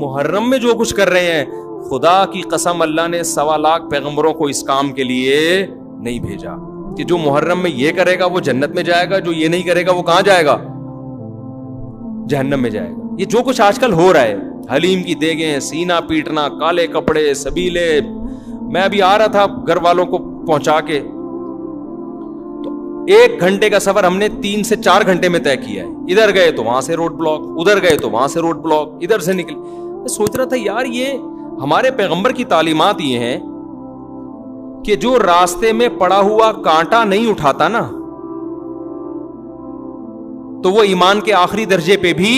محرم میں جو کچھ کر رہے ہیں, خدا کی قسم اللہ نے 1.25 لاکھ پیغمبروں کو اس کام کے لیے نہیں بھیجا کہ جو محرم میں یہ کرے گا وہ جنت میں جائے گا, جو یہ نہیں کرے گا وہ کہاں جائے گا؟ جہنم میں جائے گا. یہ جو کچھ آج کل ہو رہا ہے, حلیم کی دیگیں, سینہ پیٹنا, کالے کپڑے, سبیلے, میں ابھی آ رہا تھا گھر والوں کو پہنچا کے, تو 1 گھنٹے کا سفر ہم نے 3 سے 4 گھنٹے میں طے کیا ہے. ادھر گئے تو وہاں سے روڈ بلاک, ادھر گئے تو وہاں سے روڈ بلاک, ادھر سے نکلے. میں سوچ رہا تھا یار یہ ہمارے پیغمبر کی تعلیمات یہ ہیں کہ جو راستے میں پڑا ہوا کانٹا نہیں اٹھاتا نا, تو وہ ایمان کے آخری درجے پہ بھی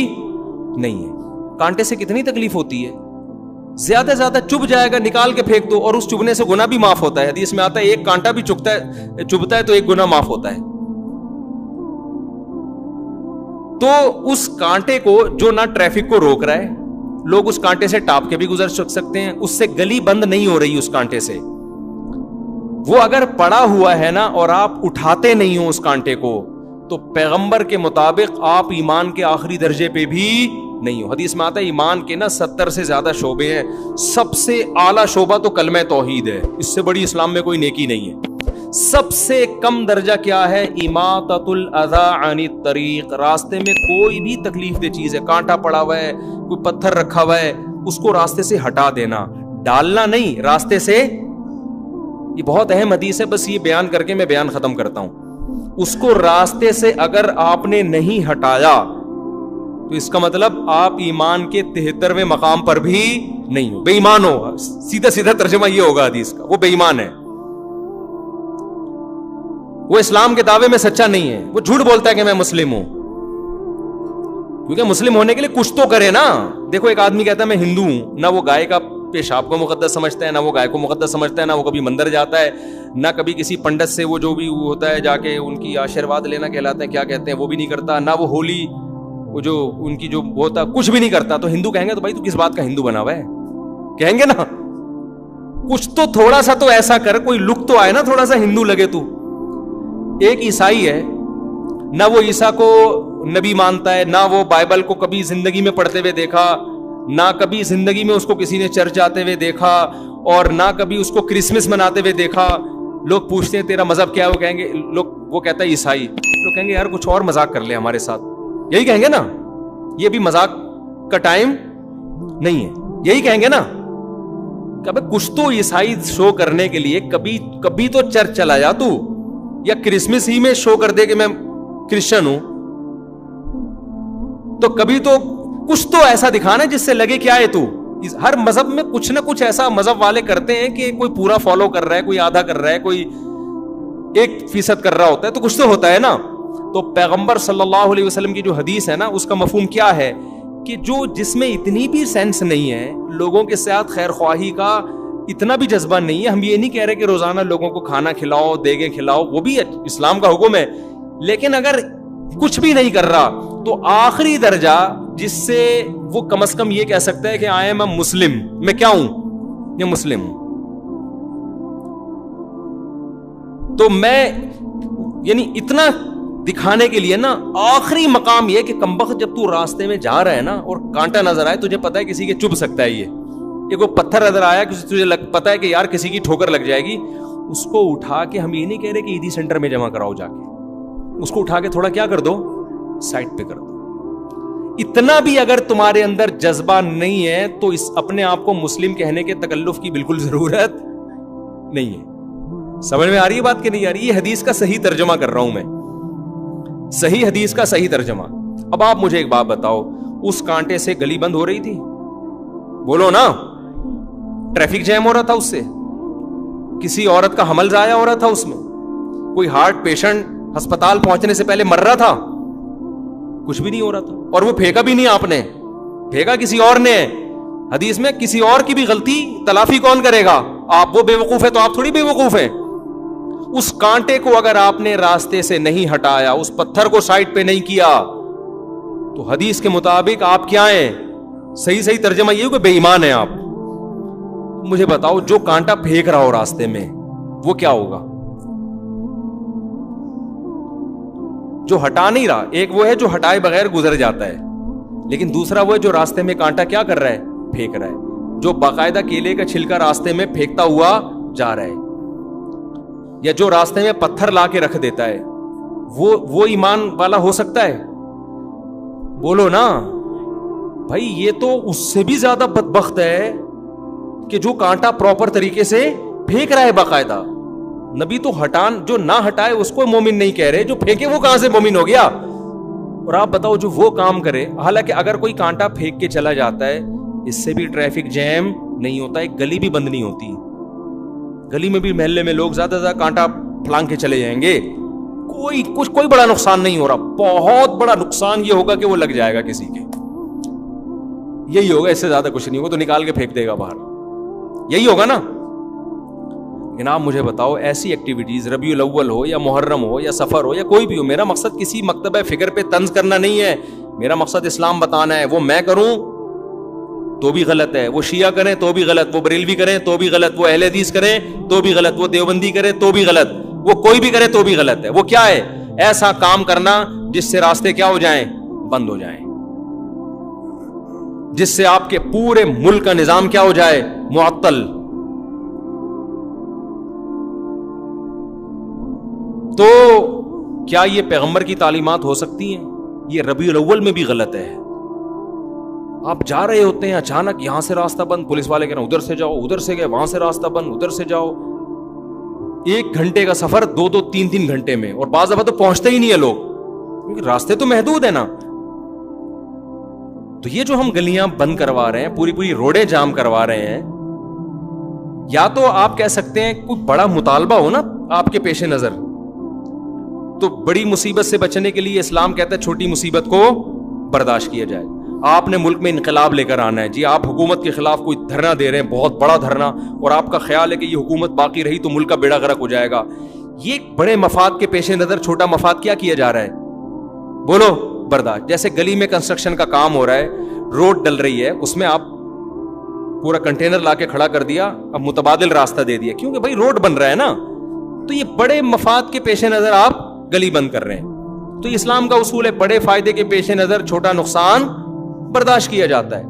نہیں ہے. کانٹے سے کتنی تکلیف ہوتی ہے, زیادہ سے زیادہ چبھ جائے گا, نکال کے پھینک دو, اور اس چبھنے سے گناہ بھی معاف ہوتا ہے. حدیث میں آتا ہے ایک کانٹا بھی چبھتا ہے تو ایک گناہ معاف ہوتا ہے. تو اس کانٹے کو جو نہ ٹریفک کو روک رہا ہے, لوگ اس کانٹے سے ٹاپ کے بھی گزر سکتے ہیں, اس سے گلی بند نہیں ہو رہی اس کانٹے سے. وہ اگر پڑا ہوا ہے نا اور آپ اٹھاتے نہیں ہو اس کانٹے کو, تو پیغمبر کے مطابق آپ ایمان کے آخری درجے پہ بھی نہیں ہو. حدیث میں آتا ہے ایمان کے نا 70 سے زیادہ شعبے ہیں, سب سے اعلیٰ شعبہ تو کلمہ توحید ہے, اس سے بڑی اسلام میں کوئی نیکی نہیں ہے. سب سے کم درجہ کیا ہے؟ اماطۃ الاذی عن الطریق. راستے میں کوئی بھی تکلیف دہ چیز ہے, کانٹا پڑا ہوا ہے, کوئی پتھر رکھا ہوا ہے, اس کو راستے سے ہٹا دینا, ڈالنا نہیں, راستے سے. یہ بہت اہم حدیث ہے, بس یہ بیان کر کے میں بیان ختم کرتا ہوں. اس کو راستے سے اگر آپ نے نہیں ہٹایا تو اس کا مطلب آپ ایمان کے 73ویں مقام پر بھی نہیں ہو, بے ایمان ہو. سیدھا سیدھا ترجمہ یہ ہوگا حدیث کا, وہ بے ایمان ہے, وہ اسلام کے دعوے میں سچا نہیں ہے, وہ جھوٹ بولتا ہے کہ میں مسلم ہوں. کیونکہ مسلم ہونے کے لیے کچھ تو کرے نا. دیکھو ایک آدمی کہتا ہے میں ہندو ہوں, نہ وہ گائے کا پیشاب کو مقدس سمجھتا ہے, نہ وہ گائے کو مقدس سمجھتا ہے, نہ وہ کبھی مندر جاتا ہے, نہ کبھی کسی پنڈت سے وہ جو بھی ہوتا ہے جا کے ان کی آشیرواد لینا کہلاتے ہیں, کیا کہتے ہیں, وہ بھی نہیں کرتا, نہ وہ ہولی وہ جو ان کی جو ہوتا کچھ بھی نہیں کرتا. تو ہندو کہیں گے تو بھائی تو کس بات کا ہندو بنا ہوا ہے, کہیں گے نا. کچھ تو تھوڑا سا تو ایسا کر, کوئی لک تو آئے نا, تھوڑا سا ہندو لگے تو. ایک عیسائی ہے, نہ وہ عیسیٰ کو نبی مانتا ہے, نہ وہ بائبل کو کبھی زندگی میں پڑھتے ہوئے دیکھا, نہ کبھی زندگی میں اس کو کسی نے چرچ جاتے ہوئے دیکھا, اور نہ کبھی اس کو کرسمس مناتے ہوئے دیکھا. لوگ پوچھتے ہیں تیرا مذہب کیا ہے, وہ کہیں گے, وہ کہتا ہے عیسائی. لوگ کہیں گے یار کچھ اور مذاق کر لے ہمارے ساتھ, یہی کہیں گے نا, یہ بھی مذاق کا ٹائم نہیں ہے, یہی کہیں گے نا. کہ کچھ تو عیسائی شو کرنے کے لیے کبھی تو چرچ چلا جا تو, یا کرسمس ہی میں شو کر دے کہ میں کرسچن ہوں. تو کبھی تو کچھ تو ایسا دکھانا جس سے لگے کیا ہے تو. ہر مذہب میں کچھ نہ کچھ ایسا مذہب والے کرتے ہیں کہ کوئی پورا فالو کر رہا ہے, کوئی آدھا کر رہا ہے, کوئی 1% کر رہا ہوتا ہے, تو کچھ تو ہوتا ہے نا. تو پیغمبر صلی اللہ علیہ وسلم کی جو حدیث ہے نا, اس کا مفہوم کیا ہے کہ جس میں اتنی بھی سینس نہیں ہے, لوگوں کے ساتھ خیر خواہی کا اتنا بھی جذبہ نہیں ہے. ہم یہ نہیں کہہ رہے کہ روزانہ لوگوں کو کھانا کھلاؤ, دیگیں کھلاؤ, وہ بھی اسلام کا حکم ہے, لیکن اگر کچھ بھی نہیں کر رہا تو آخری درجہ جس سے وہ کم از کم یہ کہہ سکتا ہے کہ آئی ایم اے مسلم, میں کیا ہوں, یہ مسلم ہوں. تو میں یعنی اتنا دکھانے کے لیے نا, آخری مقام یہ کہ کمبخت جب تو راستے میں جا رہا ہے نا اور کانٹا نظر آئے, تجھے پتا ہے کسی کے چبھ سکتا ہے, یہ کوئی پتھر نظر آیا, تجھے پتا ہے کہ یار کسی کی ٹھوکر لگ جائے گی, اس کو اٹھا کے, ہم یہ نہیں کہہ رہے کہ عیدی سینٹر میں جمع کراؤ جا کے, اس کو اٹھا کے تھوڑا کیا کر دو, سائٹ پہ کر دو. اتنا بھی اگر تمہارے اندر جذبہ نہیں ہے تو اس اپنے آپ کو مسلم کہنے کے تکلف کی بالکل ضرورت نہیں ہے. سمجھ میں آ رہی ہے بات کہ نہیں آ رہی؟ یہ حدیث کا صحیح ترجمہ کر رہا ہوں میں, صحیح حدیث کا صحیح ترجمہ. اب آپ مجھے ایک بات بتاؤ, اس کانٹے سے گلی بند ہو رہی تھی؟ بولو نا. ٹریفک جیم ہو رہا تھا اس سے, کسی عورت کا حمل ضائع ہو رہا تھا اس میں, کوئی ہارٹ پیشنٹ ہسپتال پہنچنے سے پہلے مر رہا تھا, کچھ بھی نہیں ہو رہا تھا. اور وہ پھینکا بھی نہیں آپ نے, پھینکا کسی اور نے. حدیث میں کسی اور کی بھی غلطی تلافی کون کرے گا؟ آپ. وہ بے وقوف ہے تو آپ تھوڑی بے وقوف ہیں. اس کانٹے کو اگر آپ نے راستے سے نہیں ہٹایا, اس پتھر کو سائڈ پہ نہیں کیا, تو حدیث کے مطابق آپ کیا ہیں؟ صحیح ترجمہ یہ کہ بے ایمان ہیں آپ. مجھے بتاؤ, جو کانٹا پھینک رہا ہو راستے میں وہ کیا ہوگا؟ جو ہٹا نہیں رہا, ایک وہ ہے جو ہٹائے بغیر گزر جاتا ہے, لیکن دوسرا وہ ہے جو راستے میں کانٹا کیا کر رہا ہے, پھینک رہا ہے, جو باقاعدہ کیلے کا چھلکا راستے میں پھینکتا ہوا جا رہا ہے, یا جو راستے میں پتھر لا کے رکھ دیتا ہے, وہ ایمان والا ہو سکتا ہے؟ بولو نا بھائی. یہ تو اس سے بھی زیادہ بدبخت ہے کہ جو کانٹا پراپر طریقے سے پھینک رہا ہے باقاعدہ. نبی تو جو نہ ہٹائے اس کو مومن نہیں کہہ رہے, جو پھینکے وہ کہاں سے مومن ہو گیا؟ اور آپ بتاؤ جو وہ کام کرے, حالانکہ اگر کوئی کانٹا پھینک کے چلا جاتا ہے اس سے بھی ٹریفک جیم نہیں ہوتا, ایک گلی بھی بند نہیں ہوتی, گلی میں بھی محلے میں لوگ زیادہ سے زیادہ کانٹا پھلانگ کے چلے جائیں گے, کوئی بڑا نقصان نہیں ہو رہا. بہت بڑا نقصان یہ ہوگا کہ وہ لگ جائے گا کسی کے, یہی ہوگا, اس سے زیادہ کچھ نہیں ہوگا, تو نکال کے پھینک دے گا باہر, یہی ہوگا نا. لیکن آپ مجھے بتاؤ ایسی ایکٹیویٹیز, ربیع الاول ہو یا محرم ہو یا سفر ہو یا کوئی بھی ہو, میرا مقصد کسی مکتبہ فکر پہ طنز کرنا نہیں ہے, میرا مقصد اسلام بتانا ہے. وہ میں کروں تو بھی غلط ہے, وہ شیعہ کریں تو بھی غلط, وہ بریلوی کریں تو بھی غلط, وہ اہل حدیث کریں تو بھی غلط, وہ دیوبندی کرے تو بھی غلط, وہ کوئی بھی کرے تو بھی غلط ہے. وہ کیا ہے؟ ایسا کام کرنا جس سے راستے کیا ہو جائیں, بند ہو جائیں, جس سے آپ کے پورے ملک کا نظام کیا ہو جائے, معطل. تو کیا یہ پیغمبر کی تعلیمات ہو سکتی ہیں؟ یہ ربیع الاول میں بھی غلط ہے. آپ جا رہے ہوتے ہیں, اچانک یہاں سے راستہ بند, پولیس والے کہہ رہے ہیں ادھر سے جاؤ, ادھر سے گئے وہاں سے راستہ بند, ادھر سے جاؤ. 1 گھنٹے کا سفر 2-3 گھنٹے میں, اور بعض دفعہ تو پہنچتے ہی نہیں ہے لوگ, کیونکہ راستے تو محدود ہے نا. تو یہ جو ہم گلیاں بند کروا رہے ہیں, پوری روڈیں جام کروا رہے ہیں, یا تو آپ کہہ سکتے ہیں کوئی بڑا مطالبہ ہو نا آپ کے پیش نظر, تو بڑی مصیبت سے بچنے کے لیے اسلام کہتا ہے چھوٹی مصیبت کو برداشت کیا جائے. آپ نے ملک میں انقلاب لے کر آنا ہے, جی آپ حکومت کے خلاف کوئی دھرنا دے رہے ہیں, بہت بڑا دھرنا, اور آپ کا خیال ہے کہ یہ حکومت باقی رہی تو ملک کا بیڑا غرق ہو جائے گا. یہ بڑے مفاد کے پیش نظر چھوٹا مفاد کیا جا رہا ہے؟ بولو, برداشت. جیسے گلی میں کنسٹرکشن کا کام ہو رہا ہے, روڈ ڈل رہی ہے, اس میں آپ پورا کنٹینر لا کے کھڑا کر دیا, اب متبادل راستہ دے دیا, کیونکہ بھائی روڈ بن رہا ہے نا. تو یہ بڑے مفاد کے پیش نظر آپ گلی بند کر رہے ہیں. تو اسلام کا اصول ہے بڑے فائدے کے پیش نظر چھوٹا نقصان برداشت کیا جاتا ہے.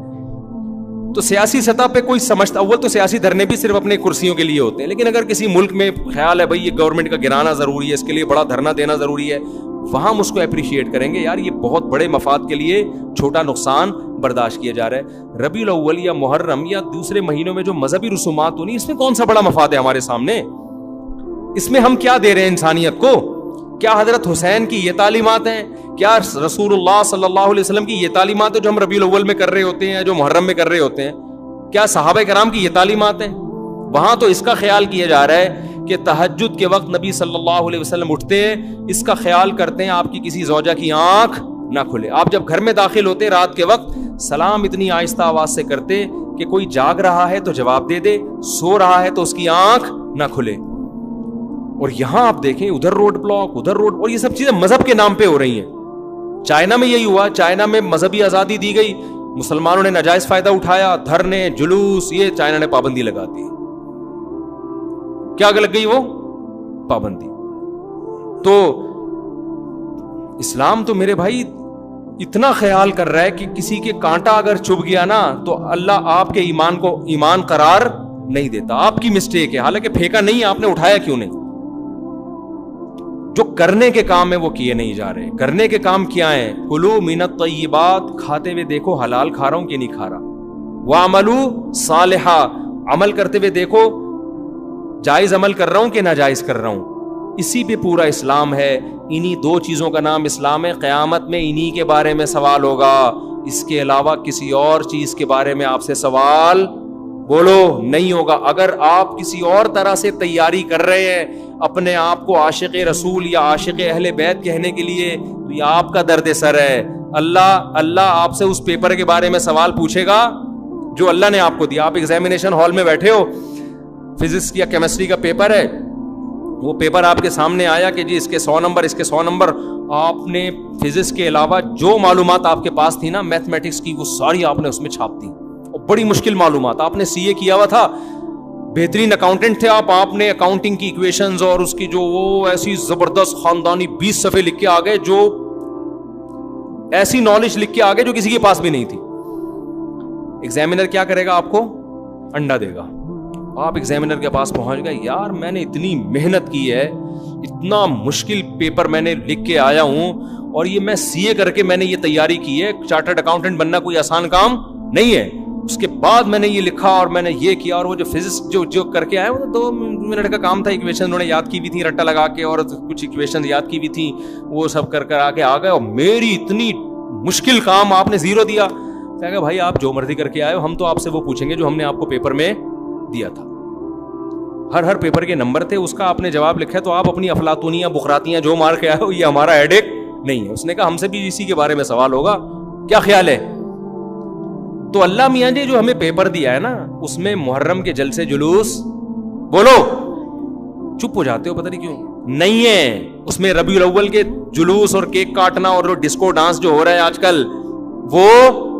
تو سیاسی سطح پہ کوئی سمجھتا, اول تو سیاسی دھرنے بھی صرف اپنے کرسیوں کے لیے ہوتے ہیں, لیکن اگر کسی ملک میں خیال ہے بھائی یہ گورنمنٹ کا گرانا ضروری ہے, اس کے لیے بڑا دھرنا دینا ضروری ہے, وہاں ہم اس کو اپریشیٹ کریں گے, یار یہ بہت بڑے مفاد کے لیے چھوٹا نقصان برداشت کیا جا رہا ہے. ربیع الاول یا محرم یا دوسرے مہینوں میں جو مذہبی رسومات ہونی, اس میں کون سا بڑا مفاد ہے ہمارے سامنے؟ اس میں ہم کیا دے رہے ہیں انسانیت کو؟ کیا حضرت حسین کی یہ تعلیمات ہیں؟ کیا رسول اللہ صلی اللہ علیہ وسلم کی یہ تعلیمات ہیں جو ہم ربیع الاول میں کر رہے ہوتے ہیں, جو محرم میں کر رہے ہوتے ہیں؟ کیا صحابہ کرام کی یہ تعلیمات ہیں؟ وہاں تو اس کا خیال کیا جا رہا ہے کہ تہجد کے وقت نبی صلی اللہ علیہ وسلم اٹھتے ہیں, اس کا خیال کرتے ہیں آپ کی کسی زوجہ کی آنکھ نہ کھلے. آپ جب گھر میں داخل ہوتے رات کے وقت, سلام اتنی آہستہ آواز سے کرتے کہ کوئی جاگ رہا ہے تو جواب دے دے, سو رہا ہے تو اس کی آنکھ نہ کھلے. اور یہاں آپ دیکھیں ادھر روڈ بلاک, ادھر روڈ, اور یہ سب چیزیں مذہب کے نام پہ ہو رہی ہیں. چائنا میں یہی ہوا, چائنا میں مذہبی آزادی دی گئی, مسلمانوں نے ناجائز فائدہ اٹھایا, دھرنے جلوس, یہ چائنا نے پابندی لگا دی. کیا لگ گئی وہ پابندی؟ تو اسلام تو میرے بھائی اتنا خیال کر رہا ہے کہ کسی کے کانٹا اگر چبھ گیا نا تو اللہ آپ کے ایمان کو ایمان قرار نہیں دیتا. آپ کی مسٹیک ہے, حالانکہ پھینکا نہیں, آپ نے اٹھایا کیوں نہیں؟ جو کرنے کے کام ہے وہ کیے نہیں جا رہے. کرنے کے کام کیا ہیں؟ کلوا من الطیبات, کھاتے ہوئے دیکھو حلال کھا رہا ہوں کہ نہیں کھا رہا. واعملوا صالحا, عمل کرتے ہوئے دیکھو جائز عمل کر رہا ہوں کہ ناجائز کر رہا ہوں. اسی پہ پورا اسلام ہے. انہی 2 چیزوں کا نام اسلام ہے. قیامت میں انہی کے بارے میں سوال ہوگا, اس کے علاوہ کسی اور چیز کے بارے میں آپ سے سوال بولو نہیں ہوگا. اگر آپ کسی اور طرح سے تیاری کر رہے ہیں اپنے آپ کو عاشق رسول یا عاشق اہل بیت کہنے کے لیے, تو یہ آپ کا درد سر ہے. اللہ آپ سے اس پیپر کے بارے میں سوال پوچھے گا جو اللہ نے آپ کو دیا. آپ ایگزامینیشن ہال میں بیٹھے ہو, فزکس یا کیمسٹری کا پیپر ہے, وہ پیپر آپ کے سامنے آیا کہ جی اس کے 100 نمبر, اس کے 100 نمبر. آپ نے فزکس کے علاوہ جو معلومات آپ کے پاس تھی نا میتھمیٹکس کی, وہ ساری آپ نے اس میں چھاپ دی. اور بڑی مشکل معلومات, آپ نے سی اے کیا ہوا تھا, بہترین اکاؤنٹنٹ تھے آپ نے اکاؤنٹنگ کی ایکویشنز اور اس کی جو وہ ایسی زبردست خاندانی 20 صفحے لکھ کے آگے, جو ایسی نالج لکھ کے آگے جو کسی کے پاس بھی نہیں تھی. ایگزامینر کیا کرے گا؟ آپ کو انڈا دے گا. آپ ایگزامینر کے پاس پہنچ گئے, یار میں نے اتنی محنت کی ہے, اتنا مشکل پیپر میں نے لکھ کے آیا ہوں, اور یہ میں سی اے کر کے میں نے یہ تیاری کی ہے, چارٹرڈ اکاؤنٹنٹ بننا کوئی آسان کام نہیں ہے. اس کے بعد میں نے یہ لکھا اور میں نے یہ کیا, اور وہ جو فزکس جو کر کے آئے وہ 2 منٹ کا کام تھا. ایکویشن انہوں نے یاد کی بھی تھی رٹا لگا کے, اور کچھ ایکویشن یاد کی بھی تھی, وہ سب کر آگے آ گئے, اور میری اتنی مشکل کام آپ نے 0 دیا. کہا بھائی آپ جو مرضی کر کے آئے ہو, ہم تو آپ سے وہ پوچھیں گے جو ہم نے آپ کو پیپر میں دیا تھا. ہر پیپر کے نمبر تھے, اس کا آپ نے جواب لکھا ہے, تو آپ اپنی افلاطونیاں بخراتیاں جو مار کے آئے ہو یہ ہمارا ہیڈیک نہیں ہے. اس نے کہا ہم سے بھی اسی کے بارے میں سوال ہوگا, کیا خیال ہے؟ تو اللہ میاں جی جو ہمیں پیپر دیا ہے نا, اس میں محرم کے جلسے جلوس, بولو چپ ہو جاتے ہو پتہ نہیں کیوں, نہیں ہے. اس میں ربیع الاول کے جلوس اور کیک کاٹنا اور ڈسکو ڈانس جو ہو رہا ہے آج کل وہ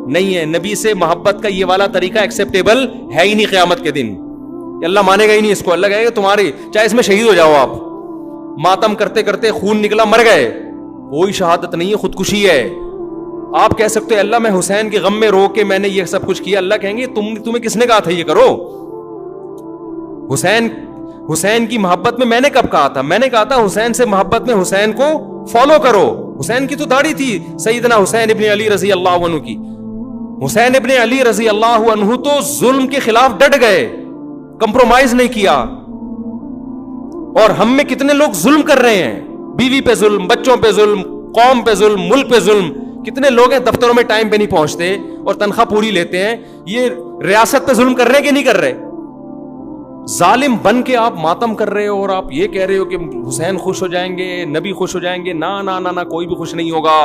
نہیں ہے. نبی سے محبت کا یہ والا طریقہ ایکسیپٹیبل ہے ہی نہیں قیامت کے دن. اللہ مانے گا ہی نہیں اس کو. اللہ کہے گا تمہاری چاہے اس میں شہید ہو جاؤ آپ, ماتم کرتے کرتے خون نکلا مر گئے, کوئی شہادت نہیں ہے, خودکشی ہے. آپ کہہ سکتے ہیں اللہ میں حسین کے غم میں رو کے میں نے یہ سب کچھ کیا. اللہ کہیں گے تمہیں کس نے کہا تھا یہ کرو؟ حسین کی محبت میں نے کب کہا تھا؟ میں نے کہا تھا حسین سے محبت میں حسین کو فالو کرو. حسین کی تو داڑھی تھی سیدنا حسین ابن علی رضی اللہ عنہ کی. حسین ابن علی رضی اللہ عنہ تو ظلم کے خلاف ڈٹ گئے, کمپرومائز نہیں کیا. اور ہم میں کتنے لوگ ظلم کر رہے ہیں, بیوی پہ ظلم, بچوں پہ ظلم, قوم پہ ظلم, ملک پہ ظلم. کتنے لوگ ہیں دفتروں میں ٹائم پہ نہیں پہنچتے اور تنخواہ پوری لیتے ہیں. یہ ریاست پہ ظلم کر رہے کہ نہیں کر رہے؟ ظالم بن کے آپ ماتم کر رہے ہو, اور آپ یہ کہہ رہے ہو کہ حسین خوش ہو جائیں گے, نبی خوش ہو جائیں گے. نا نا نا نا, کوئی بھی خوش نہیں ہوگا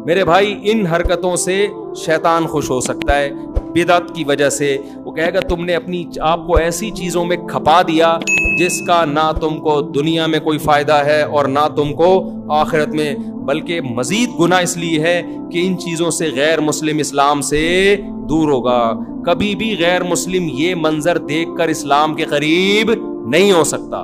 میرے بھائی. ان حرکتوں سے شیطان خوش ہو سکتا ہے بدعت کی وجہ سے. وہ کہے گا تم نے اپنی آپ کو ایسی چیزوں میں کھپا دیا جس کا نہ تم کو دنیا میں کوئی فائدہ ہے اور نہ تم کو آخرت میں, بلکہ مزید گناہ اس لیے ہے کہ ان چیزوں سے غیر مسلم اسلام سے دور ہوگا. کبھی بھی غیر مسلم یہ منظر دیکھ کر اسلام کے قریب نہیں ہو سکتا.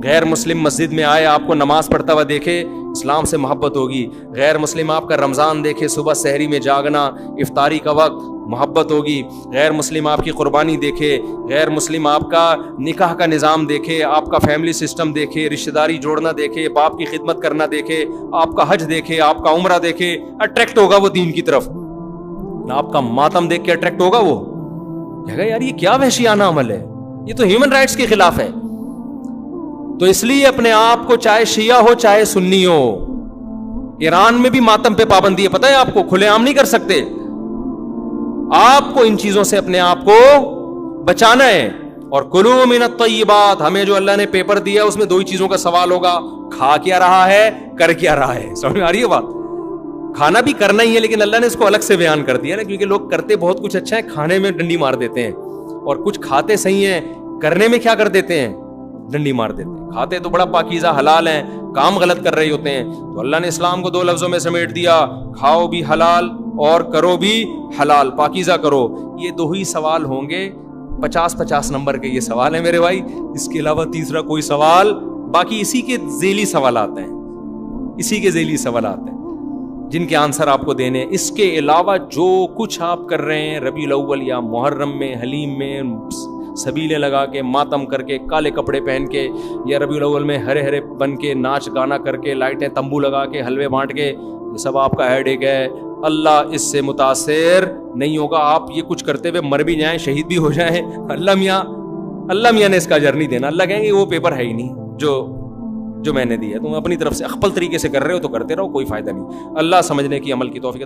غیر مسلم مسجد میں آئے, آپ کو نماز پڑھتا ہوا دیکھے, اسلام سے محبت ہوگی. غیر مسلم آپ کا رمضان دیکھے, صبح سحری میں جاگنا, افطاری کا وقت, محبت ہوگی. غیر مسلم آپ کی قربانی دیکھے, غیر مسلم آپ کا نکاح کا نظام دیکھے, آپ کا فیملی سسٹم دیکھے, رشتہ داری جوڑنا دیکھے, باپ کی خدمت کرنا دیکھے, آپ کا حج دیکھے, آپ کا عمرہ دیکھے, اٹریکٹ ہوگا وہ دین کی طرف. آپ کا ماتم دیکھ کے اٹریکٹ ہوگا وہ, کہے گا یار یہ کیا وحشیانہ عمل ہے, یہ تو ہیومن رائٹس کے خلاف ہے. تو اس لیے اپنے آپ کو چاہے شیعہ ہو چاہے سنی ہو, ایران میں بھی ماتم پہ پابندی ہے, پتہ ہے آپ کو, کھلے عام نہیں کر سکتے. آپ کو ان چیزوں سے اپنے آپ کو بچانا ہے. اور کلوا من الطیبات, ہمیں جو اللہ نے پیپر دیا اس میں 2 ہی چیزوں کا سوال ہوگا, کھا کیا رہا ہے, کر کیا رہا ہے. سمجھ میں آ رہی ہے بات؟ کھانا بھی کرنا ہی ہے, لیکن اللہ نے اس کو الگ سے بیان کر دیا نا, کیونکہ لوگ کرتے بہت کچھ اچھا ہے, کھانے میں ڈنڈی مار دیتے ہیں, اور کچھ کھاتے صحیح ہیں, کرنے میں کیا کر دیتے ہیں, ڈنڈی مار دیتے ہیں. کھاتے تو بڑا پاکیزہ حلال ہیں, کام غلط کر رہے ہوتے ہیں. تو اللہ نے اسلام کو 2 لفظوں میں سمیٹ دیا, کھاؤ بھی حلال اور کرو بھی حلال, پاکیزہ کرو. یہ 2 ہی سوال ہوں گے, 50 نمبر کے یہ سوال ہے میرے بھائی. اس کے علاوہ تیسرا کوئی سوال, باقی اسی کے ذیلی سوالات ہیں, اسی کے ذیلی سوالات ہیں جن کے آنسر آپ کو دینے. اس کے علاوہ جو کچھ آپ کر رہے ہیں ربیع الاول یا محرم میں, حلیم میں, سبیلے لگا کے, ماتم کر کے, کالے کپڑے پہن کے, یا ربیع الاول میں ہرے ہرے بن کے, ناچ گانا کر کے, لائٹیں تمبو لگا کے, حلوے بانٹ کے, یہ سب آپ کا ہیڈ ایک ہے. اللہ اس سے متاثر نہیں ہوگا. آپ یہ کچھ کرتے ہوئے مر بھی جائیں, شہید بھی ہو جائیں, اللہ میاں نے اس کا اجر نہیں دینا. اللہ کہیں گے وہ پیپر ہے ہی نہیں جو میں نے دیا. تم اپنی طرف سے اخپل طریقے سے کر رہے ہو تو کرتے رہو, کوئی فائدہ نہیں. اللہ سمجھنے کی, عمل کی توفیق